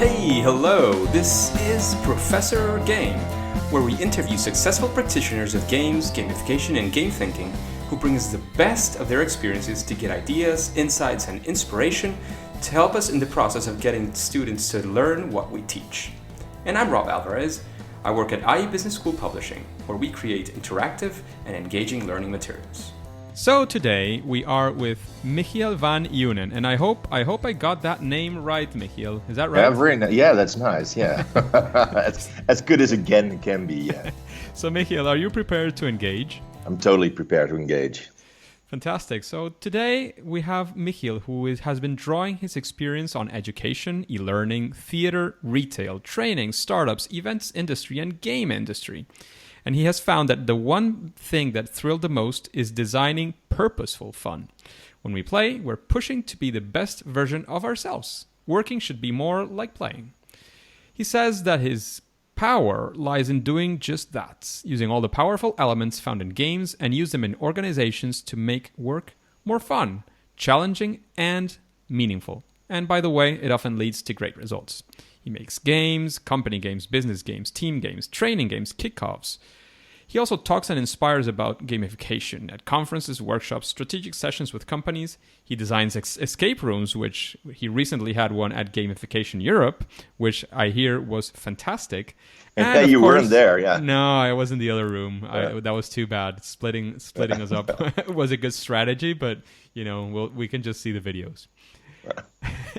Hey, hello, this is Professor Game, where we interview successful practitioners of games, gamification, and game thinking who bring us the best of their experiences to get ideas, insights, and inspiration to help us in the process of getting students to learn what we teach. And I'm Rob Alvarez. I work at IE Business School Publishing, where we create interactive and engaging learning materials. So today we are with Michiel Van Eunen, and I hope I got that name right, Michiel. Is that right? Yeah, yeah, that's nice. Yeah, that's as good as it can be. Yeah. So Michiel, are you prepared to engage? I'm totally prepared to engage. Fantastic. So today we have Michiel, who has been drawing his experience on education, e-learning, theater, retail, training, startups, events industry, and game industry. And he has found that the one thing that thrilled the most is designing purposeful fun. When we play, we're pushing to be the best version of ourselves. Working should be more like playing. He says that his power lies in doing just that, using all the powerful elements found in games and use them in organizations to make work more fun, challenging, and meaningful. And by the way, it often leads to great results. He makes games, company games, business games, team games, training games, kickoffs. He also talks and inspires about gamification at conferences, workshops, strategic sessions with companies. He designs escape rooms, which he recently had one at Gamification Europe, which I hear was fantastic. And you weren't there, yeah. No, I was in the other room. That was too bad. Splitting us up was a good strategy, but we can just see the videos.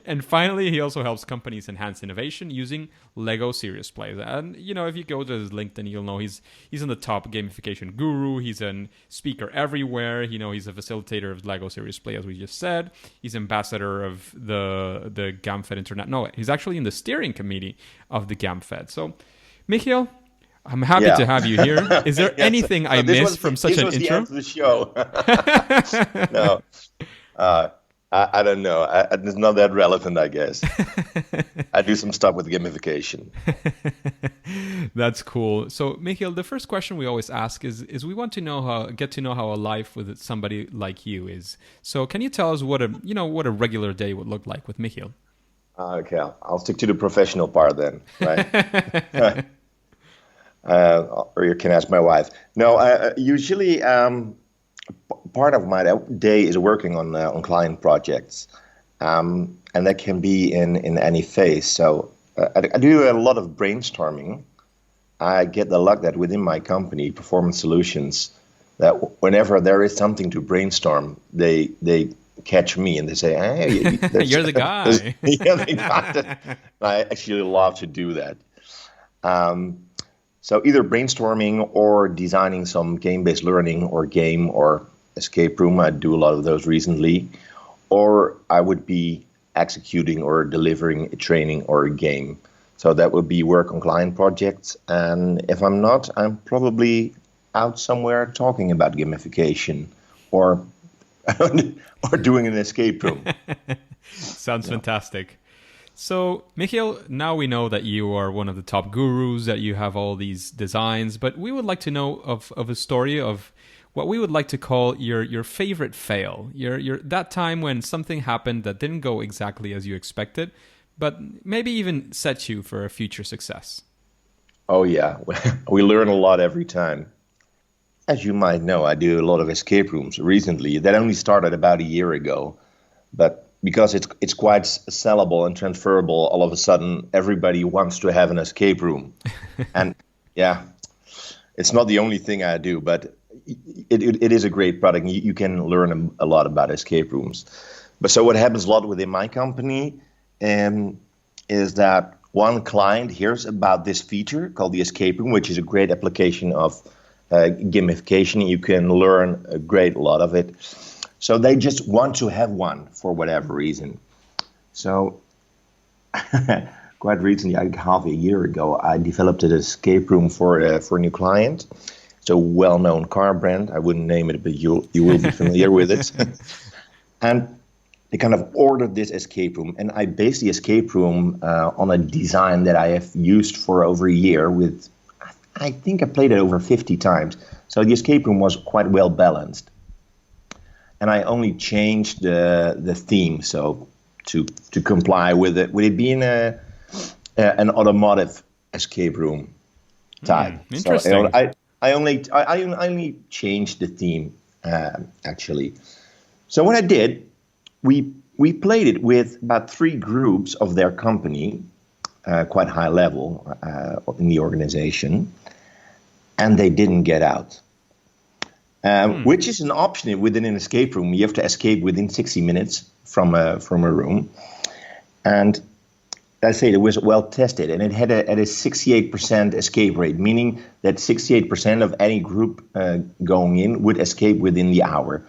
And finally, he also helps companies enhance innovation using Lego Serious Plays. And, if you go to his LinkedIn, you'll know he's in the top gamification guru. He's a speaker everywhere. He's a facilitator of Lego Serious Play, as we just said. He's ambassador of the GamFed Internet. No, he's actually in the steering committee of the GamFed. So, Michiel, I'm happy to have you here. Is there anything I missed from such an intro? This was the end of the show. No. I don't know. It's not that relevant, I guess. I do some stuff with gamification. That's cool. So, Michiel, the first question we always ask is we want to get to know how a life with somebody like you is. So, can you tell us what a regular day would look like with Michiel? Okay, I'll stick to the professional part then, right? Or you can ask my wife. No, usually. Part of my day is working on client projects, and that can be in any phase. So I do a lot of brainstorming. I get the luck that within my company, Performance Solutions, that whenever there is something to brainstorm, they catch me and they say, "Hey, you're the guy." You're the guy. I actually love to do that. So either brainstorming or designing some game-based learning or game or escape room. I do a lot of those recently. Or I would be executing or delivering a training or a game. So that would be work on client projects. And if I'm not, I'm probably out somewhere talking about gamification or doing an escape room. Sounds fantastic. So, Michiel, now we know that you are one of the top gurus, that you have all these designs, but we would like to know of a story of what we would like to call your favorite fail, your that time when something happened that didn't go exactly as you expected, but maybe even set you for a future success. Oh, yeah. We learn a lot every time. As you might know, I do a lot of escape rooms recently. That only started about a year ago, but because it's quite sellable and transferable, all of a sudden everybody wants to have an escape room. And yeah, it's not the only thing I do, but it is a great product. You can learn a lot about escape rooms. But so what happens a lot within my company is that one client hears about this feature called the escape room, which is a great application of gamification. You can learn a great lot of it. So they just want to have one for whatever reason. So quite recently, like half a year ago, I developed an escape room for a new client. It's a well-known car brand. I wouldn't name it, but you will be familiar with it. And they kind of ordered this escape room. And I based the escape room on a design that I have used for over a year with, I think I played it over 50 times. So the escape room was quite well balanced. And I only changed the theme, so to comply with it. With it being a an automotive escape room type. Interesting. So I only changed the theme actually. So what I did, we played it with about 3 groups of their company, quite high level in the organization, and they didn't get out. Which is an option within an escape room. You have to escape within 60 minutes from a room, and I say it was well tested, and it had a 68% escape rate, meaning that 68% of any group going in would escape within the hour.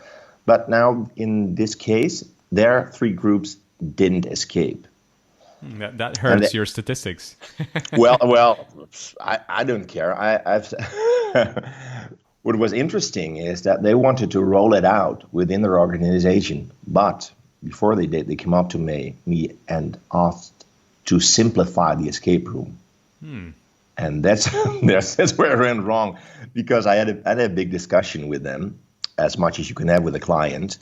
But now in this case, their 3 groups didn't escape. That hurts your statistics. well, I don't care. I've What was interesting is that they wanted to roll it out within their organization, but before they did, they came up to me and asked to simplify the escape room. And that's where I went wrong, because I had a big discussion with them, as much as you can have with a client,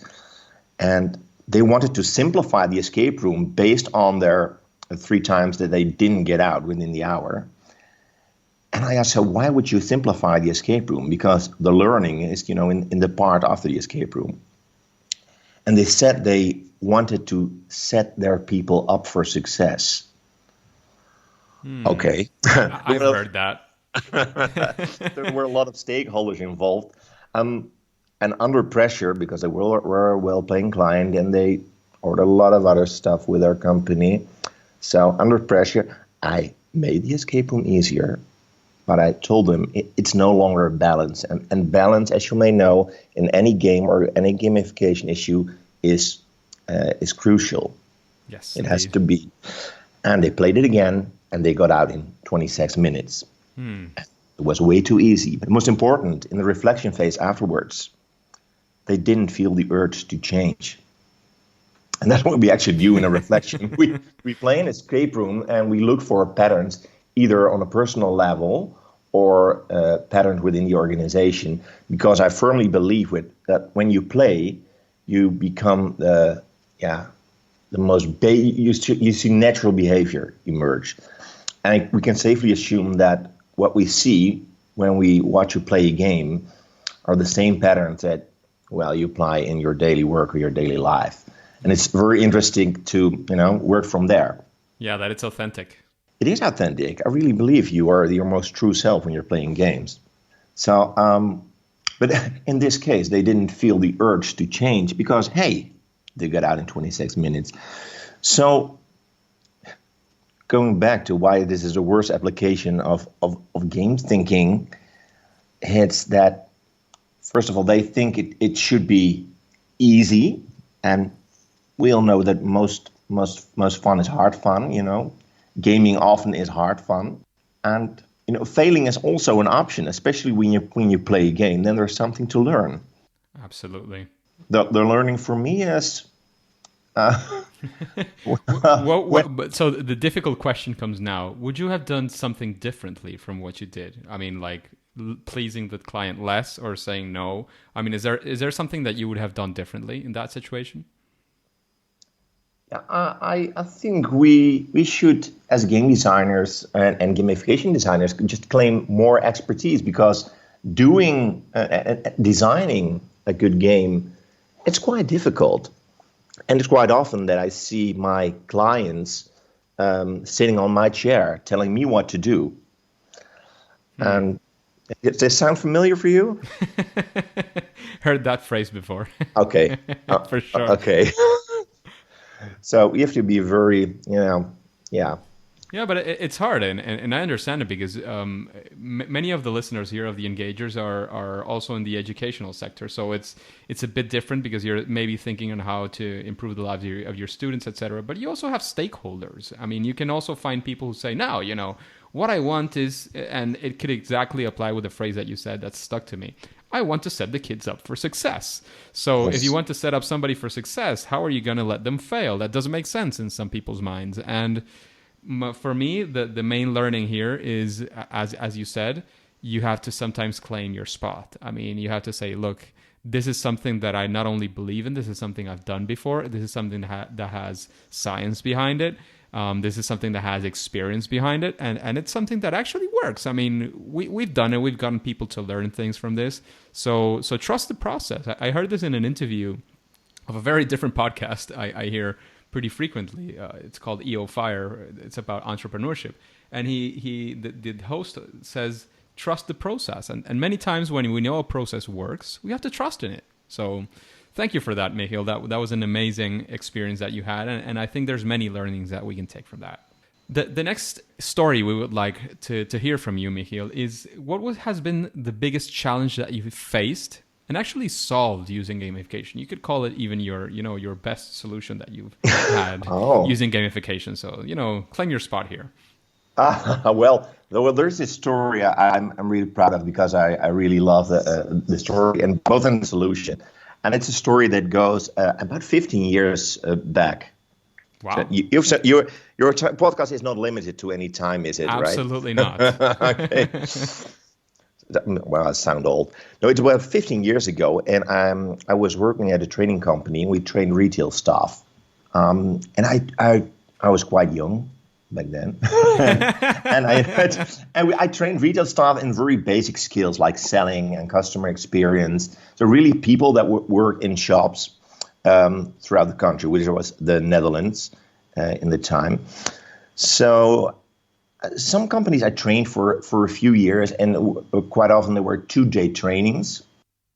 and they wanted to simplify the escape room based on their 3 times that they didn't get out within the hour. And I asked her, why would you simplify the escape room? Because the learning is, in the part after the escape room. And they said they wanted to set their people up for success. Okay. I've heard that. There were a lot of stakeholders involved. And under pressure, because they were a well-paying client and they ordered a lot of other stuff with their company. So under pressure, I made the escape room easier. But I told them it's no longer a balance. And balance, as you may know, in any game or any gamification issue is crucial. Yes, it has to be. And they played it again, and they got out in 26 minutes. It was way too easy. But most important, in the reflection phase afterwards, they didn't feel the urge to change. And that's what we actually do in a reflection. We play an escape room, and we look for patterns, either on a personal level or patterns within the organization, because I firmly believe that when you play, you become the most you see natural behavior emerge, and we can safely assume that what we see when we watch you play a game are the same patterns that you apply in your daily work or your daily life, and it's very interesting to work from there. Yeah, that it's authentic. It is authentic. I really believe you are your most true self when you're playing games. So, but in this case, they didn't feel the urge to change because, hey, they got out in 26 minutes. So, going back to why this is a worse application of game thinking, it's that, first of all, they think it should be easy. And we all know that most fun is hard fun, Gaming often is hard fun, and failing is also an option, especially when you play a game. Then there's something to learn. Absolutely. The learning for me is. So the difficult question comes now: would you have done something differently from what you did? I mean, like pleasing the client less or saying no. I mean, is there something that you would have done differently in that situation? I think we should, as game designers and gamification designers, just claim more expertise, because designing a good game, it's quite difficult. And it's quite often that I see my clients sitting on my chair telling me what to do. And does this sound familiar for you? Heard that phrase before. Okay. For sure. Okay. So you have to be very, Yeah, but it's hard, and I understand it, because many of the listeners here of the engagers are also in the educational sector. So it's a bit different, because you're maybe thinking on how to improve the lives of your students, etc. But you also have stakeholders. I mean, you can also find people who say, no, what I want is, and it could exactly apply with the phrase that you said that stuck to me. I want to set the kids up for success. So If you want to set up somebody for success, how are you going to let them fail? That doesn't make sense in some people's minds. And for me, the main learning here is, as you said, you have to sometimes claim your spot. I mean, you have to say, look, this is something that I not only believe in, this is something I've done before, this is something that has science behind it. This is something that has experience behind it, and it's something that actually works. I mean, we've done it. We've gotten people to learn things from this. So trust the process. I heard this in an interview of a very different podcast I hear pretty frequently. It's called EO Fire. It's about entrepreneurship. And the host says, trust the process. And many times when we know a process works, we have to trust in it. So thank you for that, Michiel. That was an amazing experience that you had. And I think there's many learnings that we can take from that. The next story we would like to hear from you, Michiel, is what has been the biggest challenge that you've faced and actually solved using gamification. You could call it even your best solution that you've had using gamification. So, claim your spot here. Well, there's this story I'm really proud of because I really love the story and both in the solution. And it's a story that goes about 15 years back. Wow. So your podcast is not limited to any time, is it? Absolutely right? not. Okay. Well, I sound old. No, it's about 15 years ago, and I was working at a training company, and we trained retail staff. And I was quite young back then, and I trained retail staff in very basic skills like selling and customer experience. So really, people that work in shops throughout the country, which was the Netherlands in the time. So some companies I trained for a few years, and quite often there were 2-day trainings.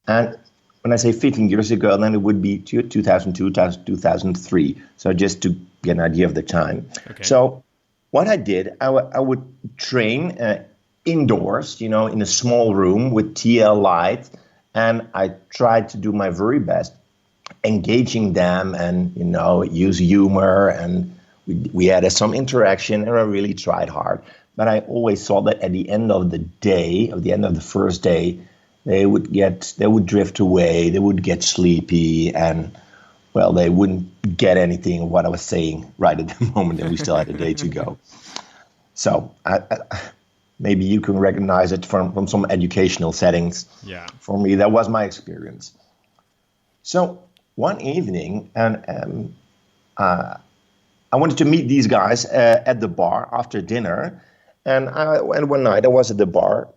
And when I say 15 years ago, then it would be 2002, 2003. So just to get an idea of the time. Okay. So what I did, I would train indoors, in a small room with TL light, and I tried to do my very best, engaging them and, use humor, and we had some interaction, and I really tried hard. But I always saw that at the end of the day, at the end of the first day, they would drift away, they would get sleepy, and well, they wouldn't get anything of what I was saying right at the moment, and we still had a day to go. So maybe you can recognize it from some educational settings. Yeah. For me, that was my experience. So one evening, and I wanted to meet these guys at the bar after dinner, and one night I was at the bar,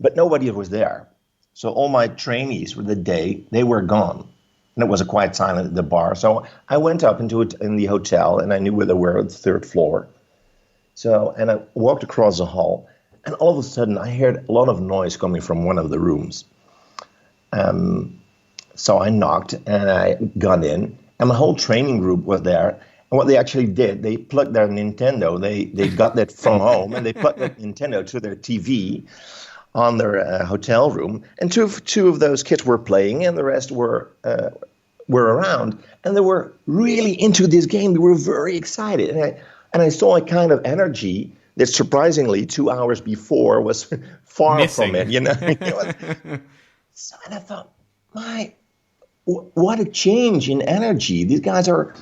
but nobody was there. So all my trainees for the day, they were gone. And it was quite silent at the bar. So I went up in the hotel, and I knew where they were on the third floor. And I walked across the hall, and all of a sudden I heard a lot of noise coming from one of the rooms. So I knocked, and I got in, and my whole training group was there. And what they actually did, they plugged their Nintendo. They got that from home, and they plugged that Nintendo to their TV on their hotel room, and two of those kids were playing, and the rest were around, and they were really into this game. They were very excited, and I saw a kind of energy that surprisingly 2 hours before was far missing from it. So, and I thought, what a change in energy! These guys are,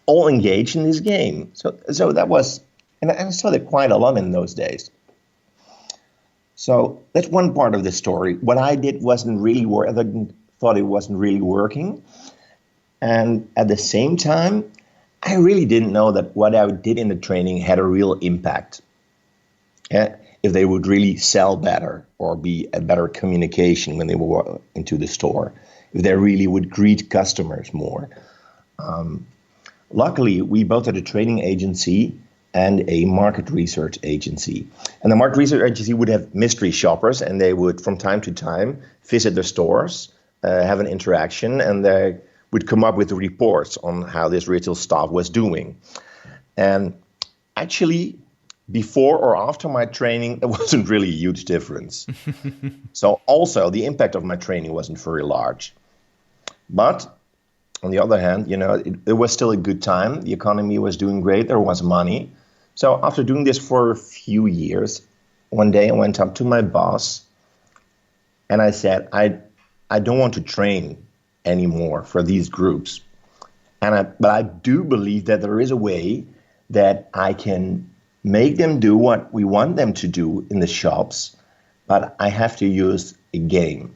all engaged in this game. So that was, and I saw that quite a lot in those days. So that's one part of the story. What I did wasn't really working. I thought it wasn't really working. And at the same time, I really didn't know that what I did in the training had a real impact. If they would really sell better or be a better communication when they were into the store. If they really would greet customers more. Luckily, we both had a training agency and a market research agency. And the market research agency would have mystery shoppers, and they would, from time to time, visit the stores, have an interaction, and they would come up with reports on how this retail staff was doing. And actually, before or after my training, there wasn't really a huge difference. So also, the impact of my training wasn't very large. But on the other hand, it was still a good time. The economy was doing great. There was money. So after doing this for a few years, one day I went up to my boss and I said, I don't want to train anymore for these groups. But I do believe that there is a way that I can make them do what we want them to do in the shops, but I have to use a game.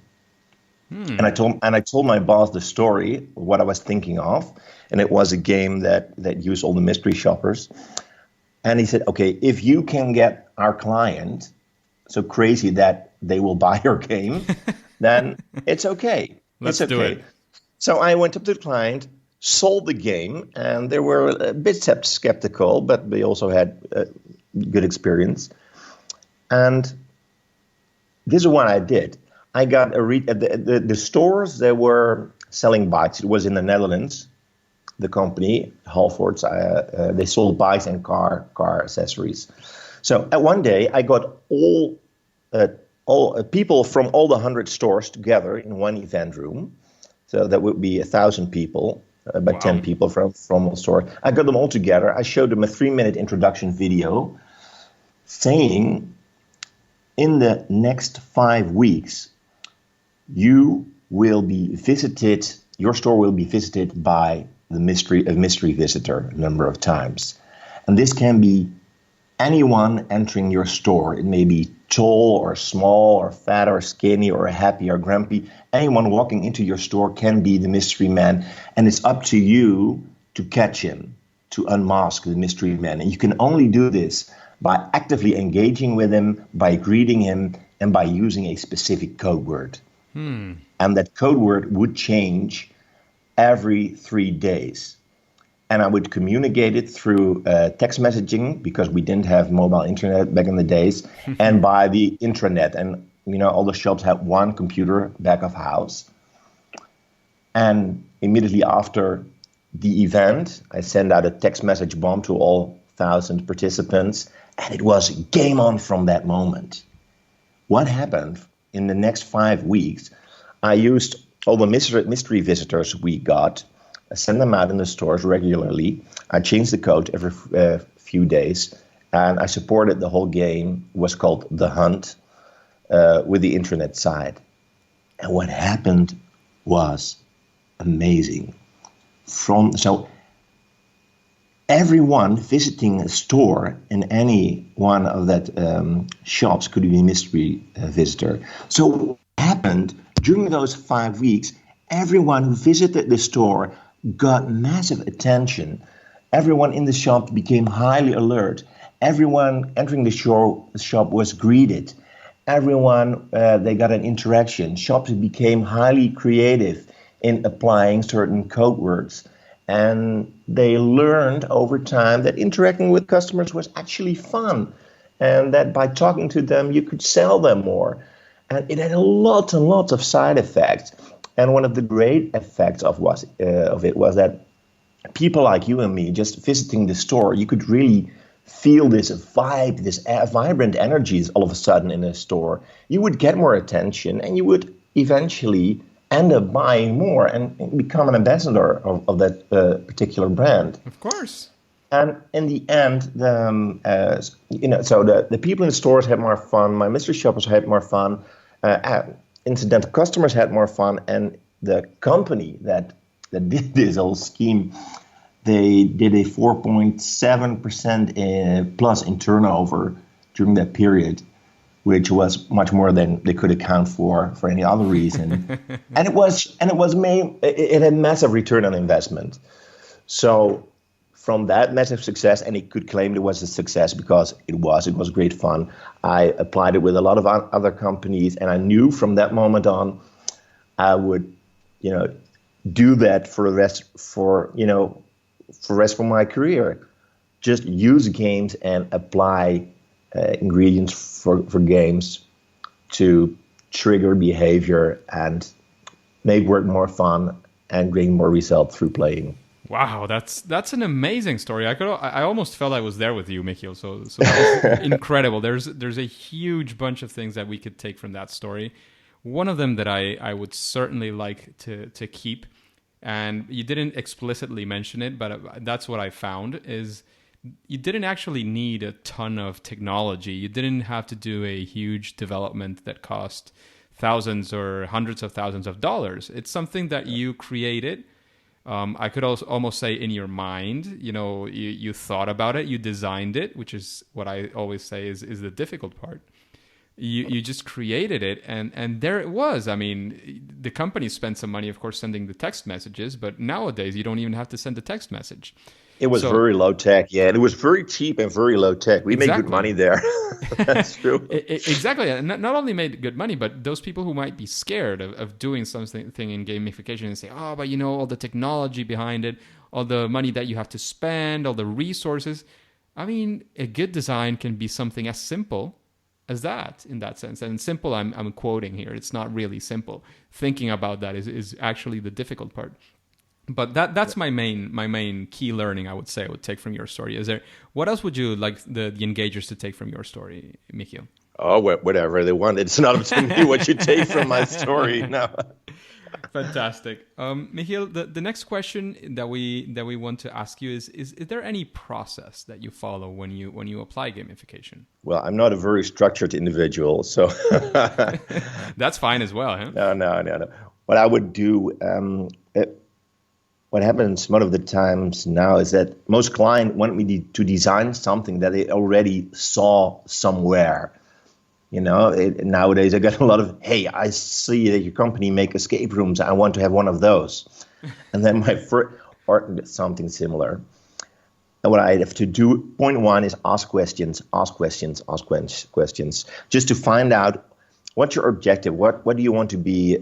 And I told my boss the story, what I was thinking of, and it was a game that used all the mystery shoppers. And he said, okay, if you can get our client so crazy that they will buy your game, then it's okay. It's Let's do it. okay. So I went up to the client, sold the game, and they were a bit skeptical, but they also had good experience. And this is what I did. I got the stores that were selling bikes. It was in the Netherlands. The company Halfords, they sold bikes and car accessories. So at one day, I got all people from all the 100 stores together in one event room. So that would be 1,000 people, about 10 Wow. people from a store. I got them all together. I showed them a 3-minute introduction video saying, in the next 5 weeks, you will be visited, your store will be visited by a mystery visitor a number of times. And this can be anyone entering your store. It may be tall or small or fat or skinny or happy or grumpy. Anyone walking into your store can be the mystery man. And it's up to you to catch him, to unmask the mystery man. And you can only do this by actively engaging with him, by greeting him, and by using a specific code word. And that code word would change every 3 days. And I would communicate it through text messaging, because we didn't have mobile internet back in the days, and by the intranet. And, all the shops had one computer back of house. And immediately after the event, I sent out a text message bomb to all 1,000 participants, and it was game on from that moment. What happened in the next 5 weeks? I used all the mystery visitors we got, I sent them out in the stores regularly. I changed the code every few days, and I supported the whole game. It was called The Hunt with the internet side. And what happened was amazing. So everyone visiting a store in any one of that shops could be a mystery visitor. So what happened during those 5 weeks? Everyone who visited the store got massive attention. Everyone in the shop became highly alert. Everyone entering the shop was greeted. Everyone, they got an interaction. Shops became highly creative in applying certain code words. And they learned over time that interacting with customers was actually fun, and that by talking to them, you could sell them more. And it had a lot and lots of side effects. And one of the great effects of it was that people like you and me, just visiting the store, you could really feel this vibe, this vibrant energies all of a sudden in a store. You would get more attention, and you would eventually end up buying more and become an ambassador of that particular brand. Of course. And in the end, so the people in the stores had more fun. My mystery shoppers had more fun. Incidental customers had more fun, and the company that did this whole scheme, they did a 4.7% plus in turnover during that period, which was much more than they could account for any other reason. and it had massive return on investment. So from that massive success, and it could claim it was a success because it was great fun. I applied it with a lot of other companies, and I knew from that moment on, I would, do that for the rest of my career. Just use games and apply ingredients for games to trigger behavior and make work more fun and bring more result through playing. Wow, that's an amazing story. I almost felt I was there with you, Michiel. So that was incredible. There's a huge bunch of things that we could take from that story. One of them that I would certainly like to keep, and you didn't explicitly mention it, but that's what I found, is you didn't actually need a ton of technology. You didn't have to do a huge development that cost thousands or hundreds of thousands of dollars. It's something that you created. I could also almost say in your mind, you thought about it, you designed it, which is what I always say is the difficult part. You just created it, and there it was. I mean, the company spent some money, of course, sending the text messages, but nowadays you don't even have to send a text message. It was So very low tech, yeah. And it was very cheap and very low tech. We made good exactly. money there. That's true. Exactly, and not only made good money, but those people who might be scared of doing something in gamification and say, oh, but all the technology behind it, all the money that you have to spend, all the resources. I mean, a good design can be something as simple as that in that sense. And simple, I'm quoting here. It's not really simple. Thinking about that is actually the difficult part. But that's my main key learning, I would say, I would take from your story. Is there, what else would you like the engagers to take from your story, Michiel? Oh, whatever they want. It's not up to me what you take from my story. No. Fantastic. Michiel, the next question that we want to ask you is there any process that you follow when you apply gamification? Well, I'm not a very structured individual, so That's fine as well, huh? No. What I would do, what happens most of the times now is that most clients want me to design something that they already saw somewhere. Nowadays I get a lot of, hey, I see that your company make escape rooms. I want to have one of those. And then my first, or something similar. And what I have to do, point one is ask questions, just to find out what's your objective. What do you want to be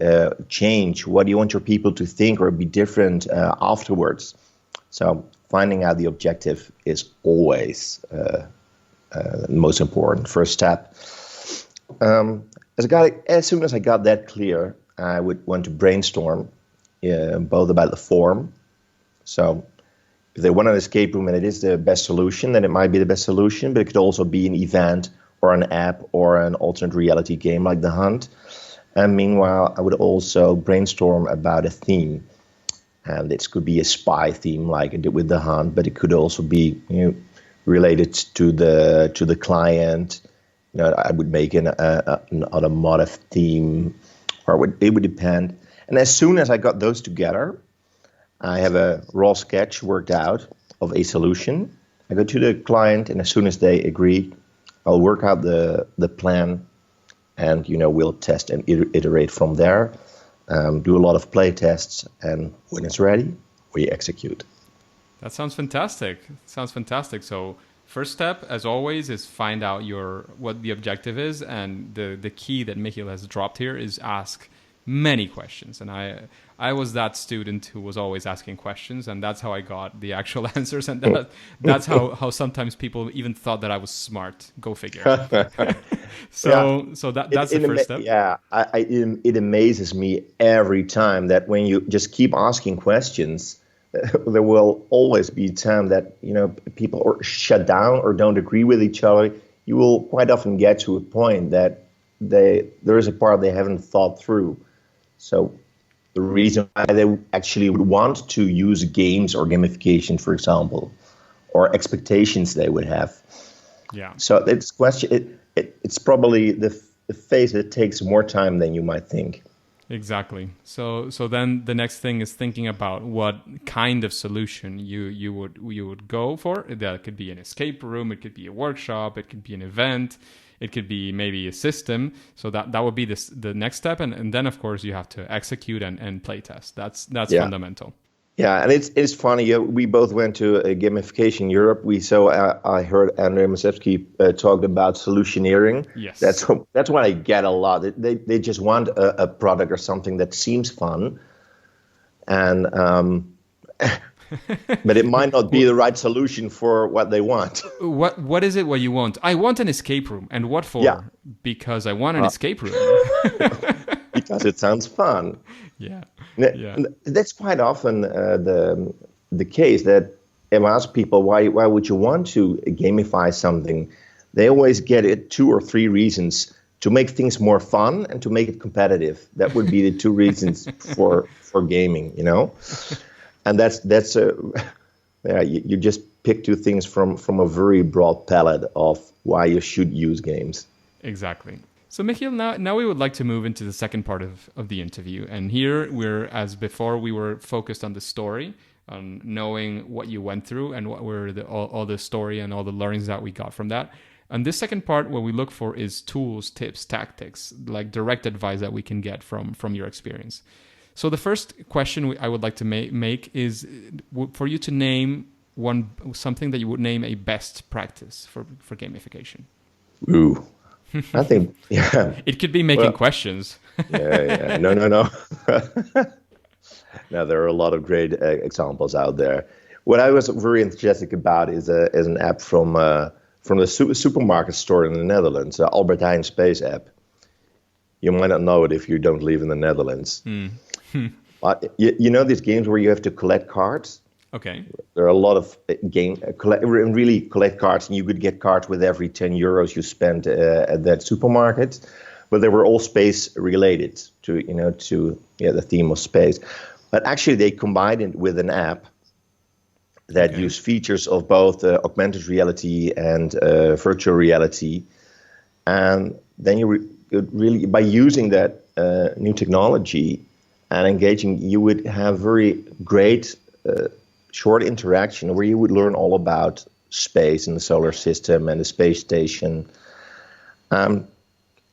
change? What do you want your people to think or be different afterwards? So finding out the objective is always the most important first step. As soon as I got that clear, I would want to brainstorm both about the form. So if they want an escape room and it is the best solution, then it might be the best solution, but it could also be an event or an app or an alternate reality game like The Hunt. And meanwhile, I would also brainstorm about a theme. And this could be a spy theme like I did with The Hunt, but it could also be related to the client. I would make an automotive theme, or it would depend. And as soon as I got those together, I have a raw sketch worked out of a solution. I go to the client, and as soon as they agree, I'll work out the plan, and we'll test and iterate from there. Do a lot of play tests, and when it's ready, we execute. That sounds fantastic. So first step, as always, is find out what the objective is, and the key that Michiel has dropped here is ask many questions. And I was that student who was always asking questions, and that's how I got the actual answers. And that's how sometimes people even thought that I was smart. Go figure. So that's the first step. Yeah, it amazes me every time that when you just keep asking questions, there will always be a time that people are shut down or don't agree with each other. You will quite often get to a point that there is a part they haven't thought through. So the reason why they actually would want to use games or gamification, for example, or expectations they would have. Yeah. So this question, it's probably the phase that takes more time than you might think. Exactly. So then the next thing is thinking about what kind of solution you would go for. That could be an escape room, it could be a workshop, it could be an event, it could be maybe a system. So that would be the next step, and then of course you have to execute and play test. That's fundamental. Yeah, and it's funny. We both went to a Gamification Europe. I heard Andrei Masevsky talked about solutioneering. Yes, that's what I get a lot. They just want a product or something that seems fun, and but it might not be the right solution for what they want. What is it? What you want? I want an escape room, and what for? Yeah. Because I want an escape room. Because it sounds fun. Yeah. That's quite often the case, that if I ask people why would you want to gamify something, they always get it 2 or 3 reasons: to make things more fun and to make it competitive. That would be the 2 reasons for gaming, And that's you just pick 2 things from a very broad palette of why you should use games. Exactly. So Michiel, now we would like to move into the second part of the interview. And here as before, we were focused on the story, on knowing what you went through and what were all the story and all the learnings that we got from that. And this second part, what we look for is tools, tips, tactics, like direct advice that we can get from your experience. So the first question I would like to make is for you to name something that you would name a best practice for gamification. Ooh, I think, yeah. It could be making questions. Yeah. No. No, there are a lot of great examples out there. What I was very enthusiastic about is an app from the supermarket store in the Netherlands, Albert Heijn Space app. You might not know it if you don't live in the Netherlands. But you know these games where you have to collect cards? Okay. There are a lot of really collect cards, and you could get cards with every 10 euros you spend at that supermarket. But they were all space related to the theme of space. But actually, they combined it with an app that used features of both augmented reality and virtual reality, and then you really, by using that new technology and engaging, you would have very great short interaction where you would learn all about space and the solar system and the space station. And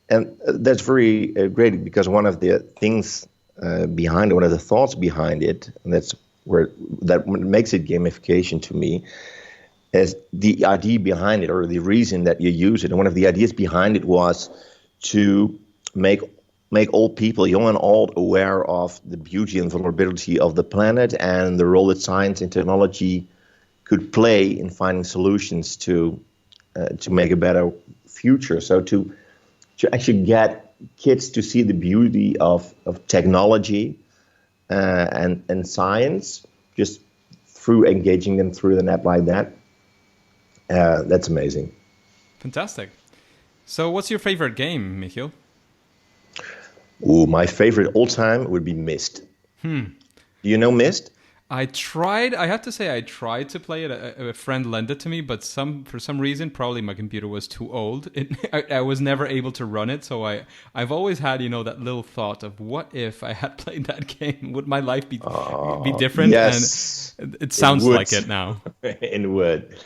that's very great, because one of the things behind it, one of the thoughts behind it, and that makes it gamification to me, is the idea behind it, or the reason that you use it. And one of the ideas behind it was to make all people, young and old, aware of the beauty and vulnerability of the planet and the role that science and technology could play in finding solutions to make a better future. So to actually get kids to see the beauty of technology and science just through engaging them through an app like that, that's amazing. Fantastic. So what's your favorite game, Michiel? Ooh, my favorite all time would be Myst. Do you know Myst? I have to say I tried to play it. A friend lent it to me, but for some reason, probably my computer was too old. I was never able to run it. So I've always had, that little thought of, what if I had played that game? Would my life be different? Yes, and it sounds like it now. It would.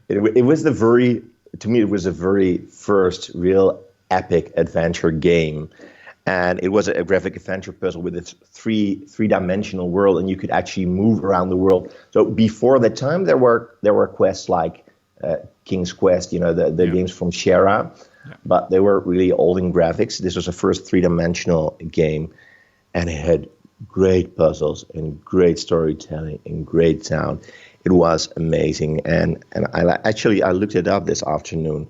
It was to me, it was a very first real epic adventure game. And it was a graphic adventure puzzle with a three-dimensional world, and you could actually move around the world. So before that time, there were quests like King's Quest, the games from Shera, but they were really old in graphics. This was the first three-dimensional game, and it had great puzzles and great storytelling and great sound. It was amazing, and I looked it up this afternoon,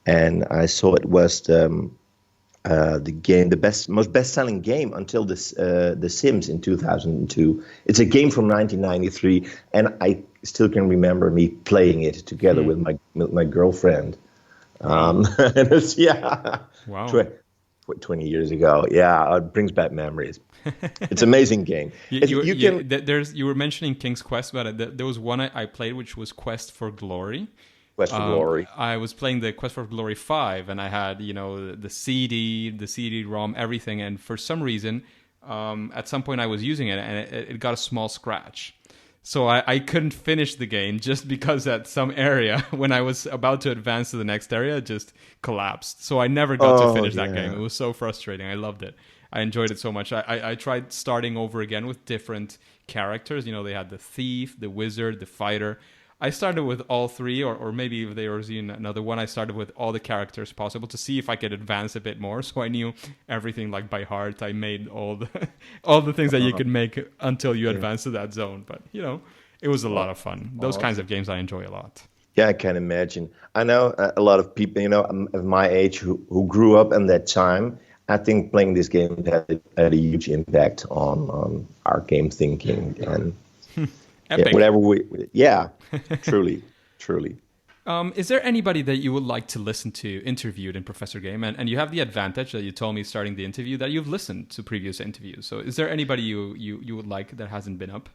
and I saw it was the game, most best-selling game until The Sims in 2002. It's a game from 1993, and I still can remember me playing it together with my girlfriend. And Wow. 20 years ago. Yeah, it brings back memories. It's an amazing game. You were mentioning King's Quest, but there was one I played, which was Quest for Glory. Quest for Glory. I was playing the Quest for Glory 5, and I had, the CD-ROM, everything. And for some reason, at some point I was using it, and it got a small scratch. So I couldn't finish the game just because at some area, when I was about to advance to the next area, it just collapsed. So I never got to finish that game. It was so frustrating. I loved it. I enjoyed it so much. I tried starting over again with different characters. They had the thief, the wizard, the fighter. I started with all three, or maybe if there was another one, I started with all the characters possible to see if I could advance a bit more. So I knew everything like by heart. I made all the things that you could make until you advance to that zone. But it was a lot of fun. Those kinds of games I enjoy a lot. Yeah, I can imagine. I know a lot of people, of my age who grew up in that time. I think playing this game had a huge impact on our game thinking and. Epic. Truly. Is there anybody that you would like to listen to interviewed in Professor Game? And you have the advantage that you told me starting the interview that you've listened to previous interviews. So is there anybody you would like that hasn't been up?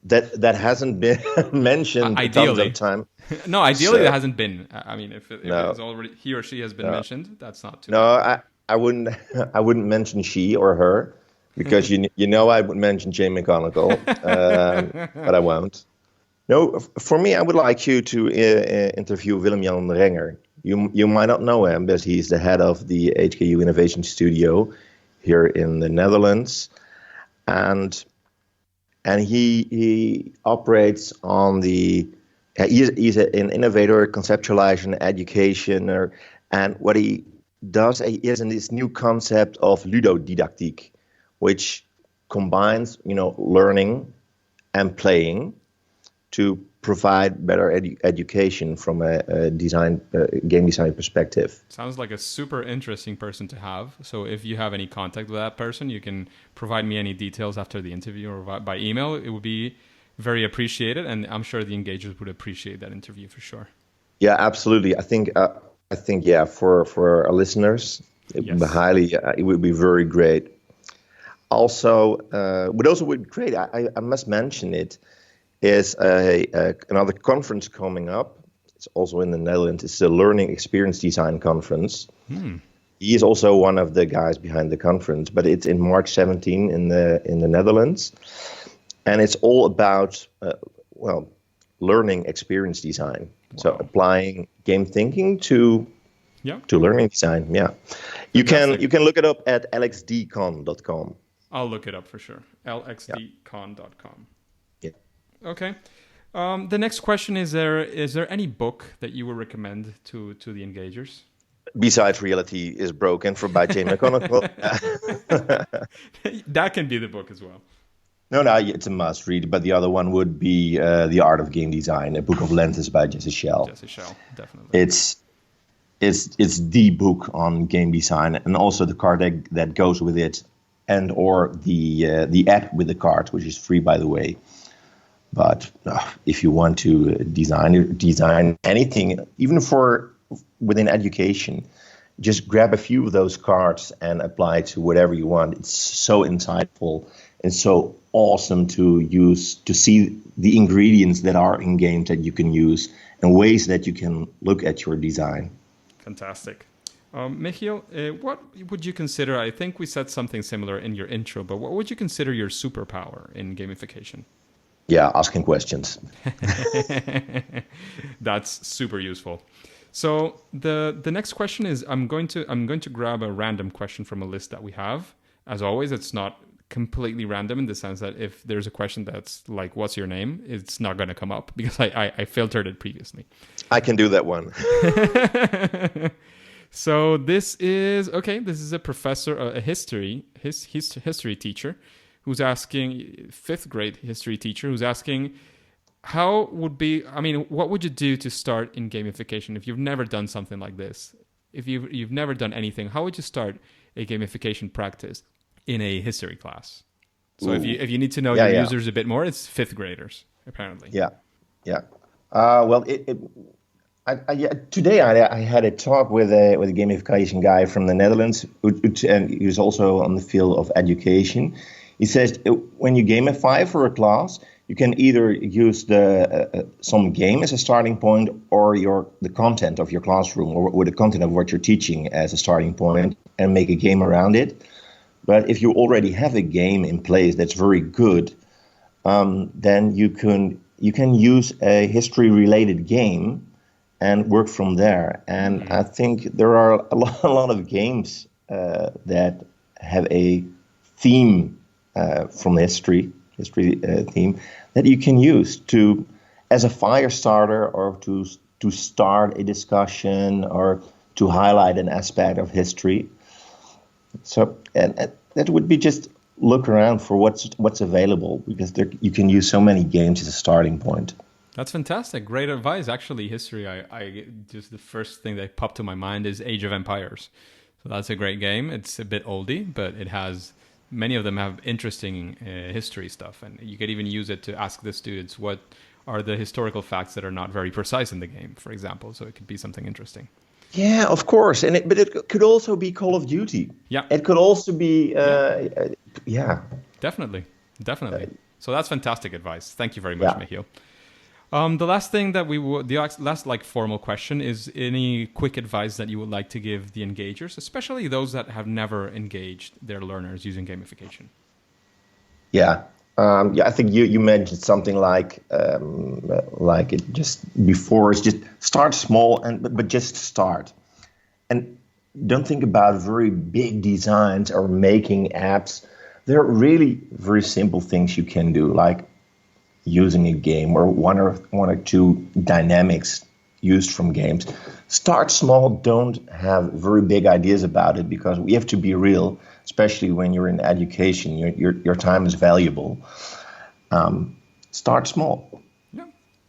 That hasn't been mentioned ideally. Tons of time. No, ideally there hasn't been. I mean, if it's already he or she has been mentioned, that's not too bad. I wouldn't mention she or her. Because I would mention Jay McGonigal, but I won't. No, for me, I would like you to interview Willem-Jan Renger. You might not know him, but he's the head of the HKU Innovation Studio here in the Netherlands, and he operates on the. He's an innovator, conceptualizer, educationer, and what he does is in this new concept of ludodidactiek, which combines learning and playing to provide better education from a game design perspective. Sounds like a super interesting person to have. So if you have any contact with that person, you can provide me any details after the interview or by email. It would be very appreciated, and I'm sure the engagers would appreciate that interview for sure. Yeah, absolutely. I think yeah, for our listeners, it would be very great. Also, what also would be great, I must mention it, is another conference coming up. It's also in the Netherlands. It's the Learning Experience Design Conference. He is also one of the guys behind the conference, but it's in March 17 in the Netherlands, and it's all about learning experience design. Wow. So applying game thinking to learning design. Yeah, you can look it up at lxdcon.com. I'll look it up for sure. lxdcon.com. Yeah. Okay. The next question is there any book that you would recommend to the engagers? Besides Reality is Broken by Jane McConnell. That can be the book as well. No, it's a must read. But the other one would be The Art of Game Design, a book of lenses by Jesse Schell. Jesse Schell, definitely. It's the book on game design, and also the card that goes with it, and or the app with the card, which is free, by the way. But if you want to design anything, even within education, just grab a few of those cards and apply to whatever you want. It's so insightful and so awesome to use, to see the ingredients that are in games that you can use and ways that you can look at your design. Fantastic. Michiel, what would you consider, I think we said something similar in your intro, but what would you consider your superpower in gamification? Yeah, asking questions. That's super useful. So the next question is I'm going to grab a random question from a list that we have. As always, it's not completely random in the sense that if there's a question that's like, what's your name? It's not going to come up because I filtered it previously. I can do that one. So this is a professor, a history teacher who's asking, 5th grade history teacher who's asking, what would you do to start in gamification if you've never done something like this? If you've never done anything, how would you start a gamification practice in a history class? So if you need to know your users a bit more, it's 5th graders apparently. Yeah. Today I had a talk with a gamification guy from the Netherlands, and he's also on the field of education. He says when you gamify for a class, you can either use some game as a starting point, or the content of your classroom, or the content of what you're teaching as a starting point, and make a game around it. But if you already have a game in place that's very good, then you can use a history-related game and work from there. And I think there are a lot of games that have a theme from history theme that you can use as a fire starter, or to start a discussion, or to highlight an aspect of history. So and that would be just look around for what's available, because you can use so many games as a starting point. That's fantastic. Great advice. Actually, history, I just the first thing that popped to my mind is Age of Empires. So that's a great game. It's a bit oldie, but many of them have interesting history stuff. And you could even use it to ask the students what are the historical facts that are not very precise in the game, for example. So it could be something interesting. Yeah, of course. But it could also be Call of Duty. Yeah. It could also be, Definitely. So that's fantastic advice. Thank you very much, Michiel. The last thing the last formal question is any quick advice that you would like to give the engagers, especially those that have never engaged their learners using gamification. Yeah, Yeah, I think you mentioned something like it just before. It's just start small but just start, and don't think about very big designs or making apps. There are really very simple things you can do, like using a game or one or two dynamics used from games. Start small. Don't have very big ideas about it, because we have to be real, especially when you're in education. Your time is valuable. Start small. Yeah,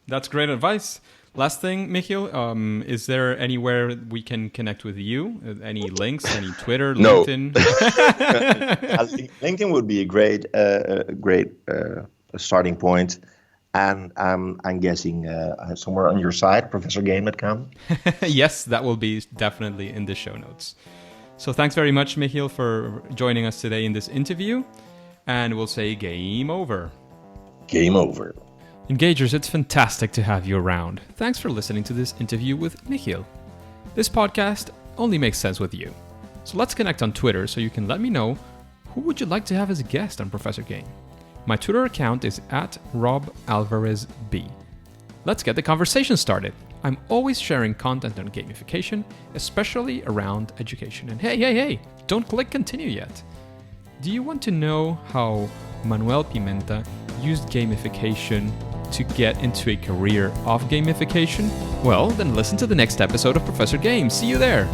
that's great advice. Last thing, Michiel, is there anywhere we can connect with you? Any links? Any Twitter, No. LinkedIn? LinkedIn would be a great starting point. And I'm guessing somewhere on your site, professorgame.com. Yes, that will be definitely in the show notes. So thanks very much, Michiel, for joining us today in this interview. And we'll say game over. Game over. Engagers, it's fantastic to have you around. Thanks for listening to this interview with Michiel. This podcast only makes sense with you. So let's connect on Twitter so you can let me know who would you like to have as a guest on Professor Game. My Twitter account is @RobAlvarezB. Let's get the conversation started. I'm always sharing content on gamification, especially around education. And hey, don't click continue yet. Do you want to know how Manuel Pimenta used gamification to get into a career of gamification? Well, then listen to the next episode of Professor Game. See you there.